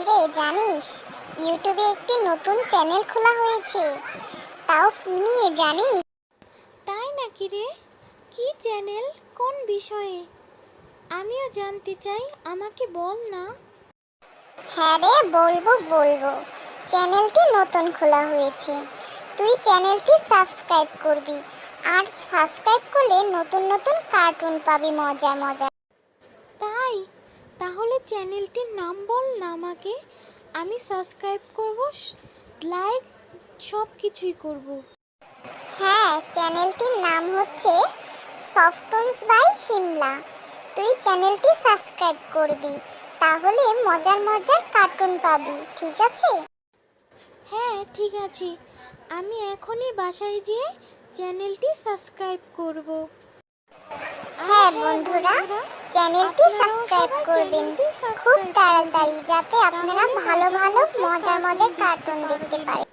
রে জানিস, ইউটিউবে একটি নতুন চ্যানেল খোলা হয়েছে। তাও কি নিয়ে জানিস? তাই নাকি রে? কি চ্যানেল, কোন বিষয়ে? আমিও জানতে চাই, আমাকে বল না। হ্যাঁ রে, বলবো। চ্যানেলটি নতুন খোলা হয়েছে। তুই চ্যানেলটি সাবস্ক্রাইব করবি, আর সাবস্ক্রাইব করলে নতুন নতুন কার্টুন পাবি, মজার মজার। তাই? তাহলে চ্যানেলটির নাম বল না আমাকে। আমি সাবস্ক্রাইব করব, লাইক সব কিছুই করব। হ্যাঁ, চ্যানেলটির নাম হচ্ছে সফটুনস বাই শিমলা। তুই চ্যানেলটি সাবস্ক্রাইব করবি, তাহলে মজার মজার কার্টুন পাবি, ঠিক আছে? হ্যাঁ ঠিক আছে, আমি এখনই বাসায় যেয়ে চ্যানেলটি সাবস্ক্রাইব করব। হ্যাঁ বন্ধুরা, চ্যানেলটি আপনারাও সাবস্ক্রাইব সবাই করবেন চ্যানেলটি খুব সাবস্ক্রাইব করবেন, তাড়াতাড়ি, যাতে আপনারা তাহলে ভালো মজার ভালো মজার মজার কার্টুন মজার দেখতে কার্টুন দেখতে পারবেন। পারেন।